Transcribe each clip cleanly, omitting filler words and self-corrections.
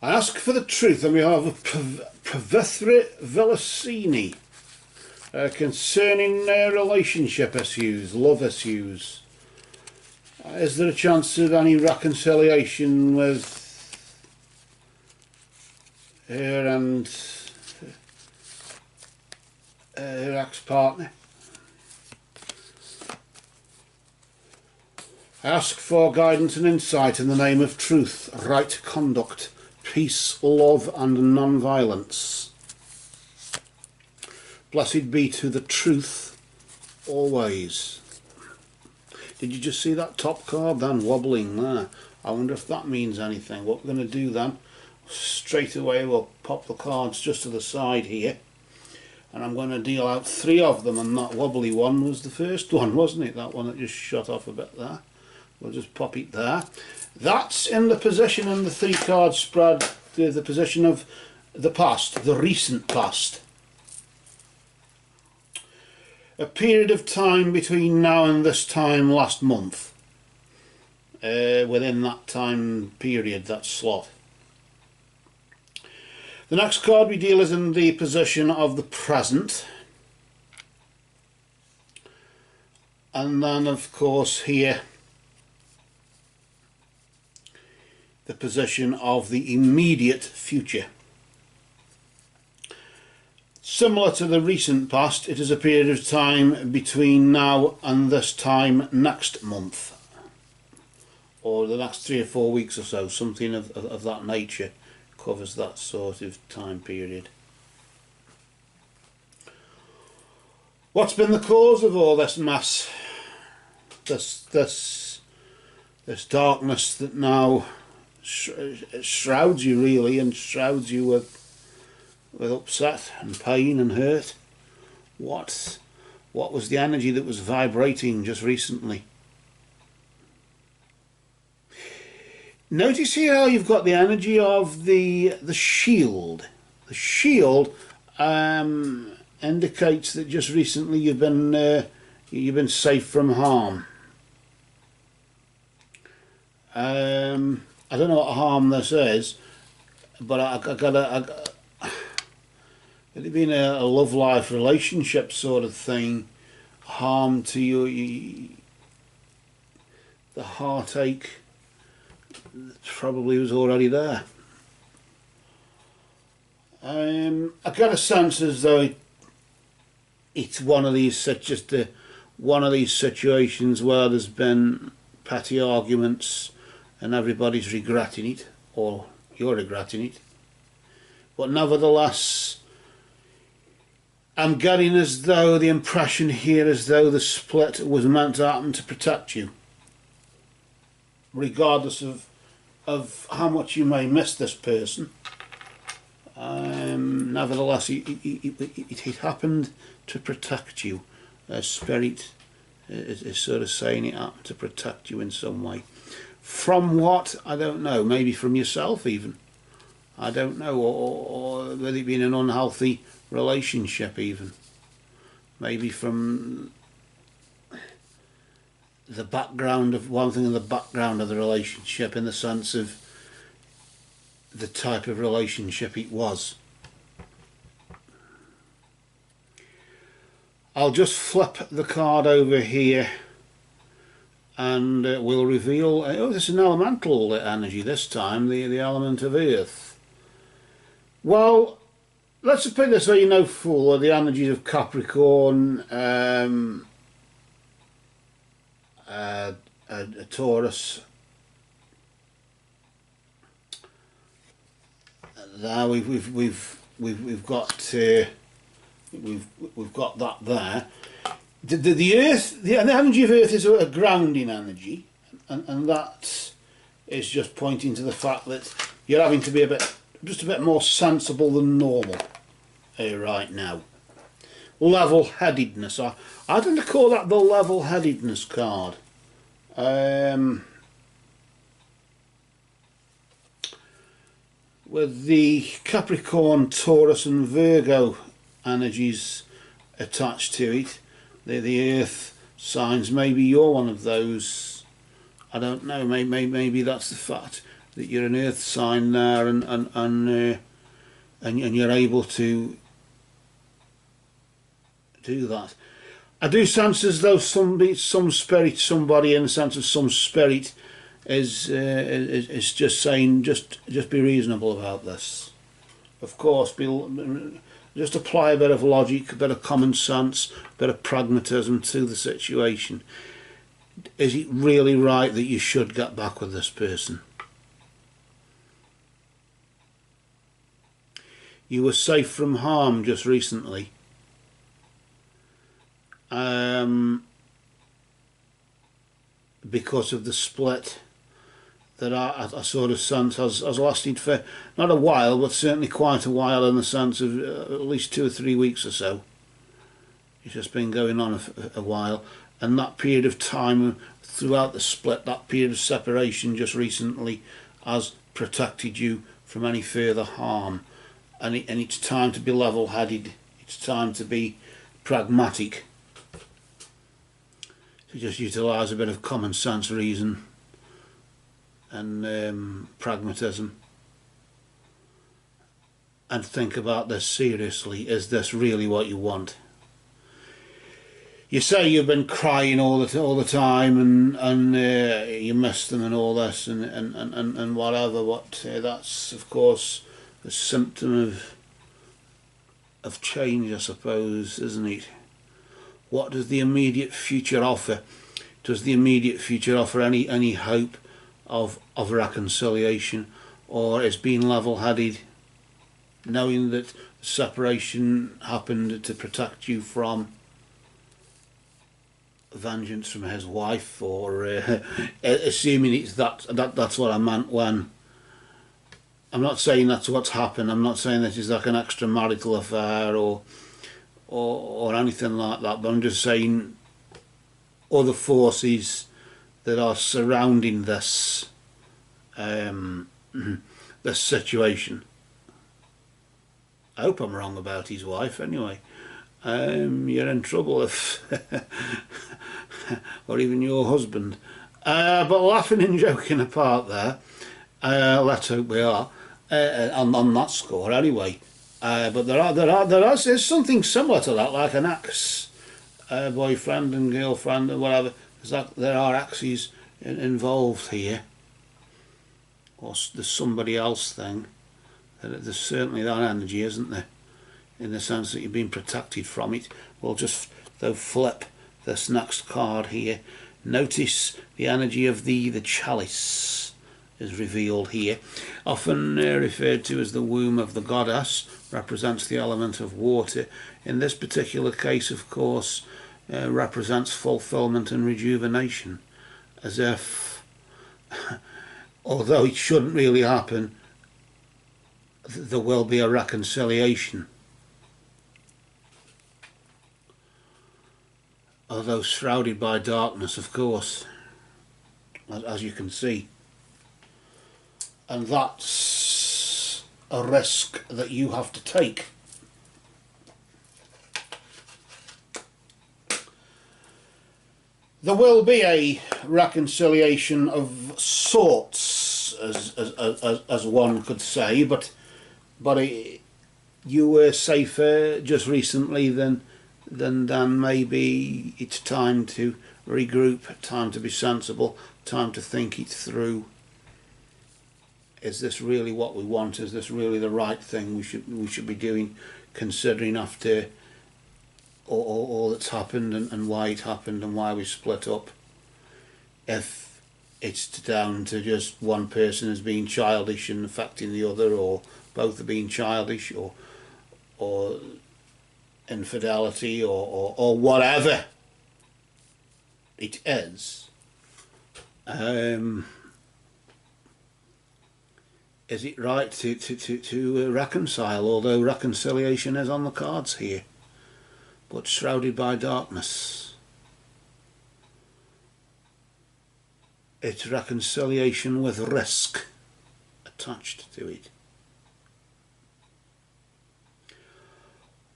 I ask for the truth on behalf of Pavithra Vilasini concerning relationship issues, love issues. Is there a chance of any reconciliation with her and her ex-partner? I ask for guidance and insight in the name of truth, right conduct, peace, love and non-violence. Blessed be to the truth always. Did you just see that top card then wobbling there? I wonder if that means anything. What we're going to do then, straight away we'll pop the cards just to the side here, and I'm going to deal out 3 of them, and that wobbly one was the first one, wasn't it? That one that just shot off a bit there. We'll just pop it there. That's in the position in the 3 card spread, the position of the past, the recent past. A period of time between now and this time last month. Within that time period, that slot. The next card we deal is in the position of the present. And then of course here, the position of the immediate future. Similar to the recent past, it is a period of time between now and this time next month, or the next 3 or 4 weeks or so, something of that nature covers that sort of time period. What's been the cause of all this mess? This darkness that now shrouds you really, and shrouds you with upset and pain and hurt. What was the energy that was vibrating just recently? Notice here how you've got the energy of the shield. The shield indicates that just recently you've been safe from harm. I don't know what harm this is, but it'd been a love life relationship sort of thing. Harm to you, the heartache probably was already there. I get a sense as though it's one of these situations where there's been petty arguments and everybody's regretting it, or you're regretting it. But nevertheless, I'm getting as though the impression here as though the split was meant to happen to protect you, regardless of how much you may miss this person. Nevertheless, it happened to protect you. Spirit is sort of saying it happened to protect you in some way. From what? I don't know. Maybe from yourself even. I don't know. Or whether it been an unhealthy relationship even. Maybe from the background of one thing in the background of the relationship, in the sense of the type of relationship it was. I'll just flip the card over here and we'll reveal, oh, this is an elemental energy this time, the element of earth. Well, let's put this way, no fool, are the energies of Capricorn, a Taurus. There we've got that there. The earth, the energy of earth is a grounding energy, and that is just pointing to the fact that you're having to be just a bit more sensible than normal right now. Level-headedness. I tend to call that the level-headedness card. With the Capricorn, Taurus and Virgo energies attached to it, the earth signs, maybe you're one of those. I don't know, maybe that's the fact. that you're an earth sign there, and you're able to do that. I do sense as though somebody in the sense of some spirit is just saying, just be reasonable about this. Of course, just apply a bit of logic, a bit of common sense, a bit of pragmatism to the situation. Is it really right that you should get back with this person? You were safe from harm just recently. Because of the split that I sort of sense has lasted for not a while, but certainly quite a while, in the sense of at least 2 or 3 weeks or so. It's just been going on a while, and that period of time throughout the split, that period of separation just recently, has protected you from any further harm. And it's time to be level-headed. It's time to be pragmatic. To just utilise a bit of common sense, reason, and pragmatism, and think about this seriously. Is this really what you want? You say you've been crying all the time, and you miss them and all this, and whatever. That's of course a symptom of change, I suppose, isn't it? What does the immediate future offer? Does the immediate future offer any hope of reconciliation, or is being level-headed, knowing that separation happened to protect you from vengeance from his wife, or assuming it's that's what I meant when I'm not saying that's what's happened. I'm not saying this is like an extramarital affair or anything like that, but I'm just saying other forces that are surrounding this this situation. I hope I'm wrong about his wife anyway. You're in trouble if or even your husband. But laughing and joking apart there, let's hope we are on that score anyway. But there's something similar to that, like an ex boyfriend and girlfriend and whatever. There are exes involved here, or there's somebody else thing. There's certainly that energy, isn't there? In the sense that you're being protected from it. We'll just though flip this next card here. Notice the energy of the chalice is revealed here. Often referred to as the womb of the goddess, represents the element of water. In this particular case, of course, represents fulfillment and rejuvenation, as if, although it shouldn't really happen, there will be a reconciliation. Although shrouded by darkness, of course, as you can see. And that's a risk that you have to take. There will be a reconciliation of sorts, as one could say, but you were safer just recently than maybe it's time to regroup, time to be sensible, time to think it through. Is this really what we want? Is this really the right thing we should be doing, considering after all that's happened and why it happened and why we split up? If it's down to just one person as being childish and affecting the other, or both are being childish, or infidelity, or whatever it is, is it right to reconcile? Although reconciliation is on the cards here, but shrouded by darkness. It's reconciliation with risk attached to it.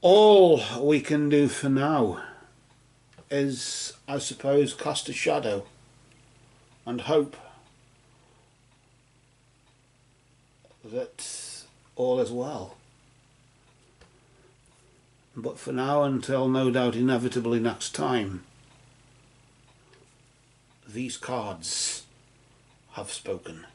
All we can do for now is, I suppose, cast a shadow and hope that all is well. But for now, until no doubt inevitably next time, these cards have spoken.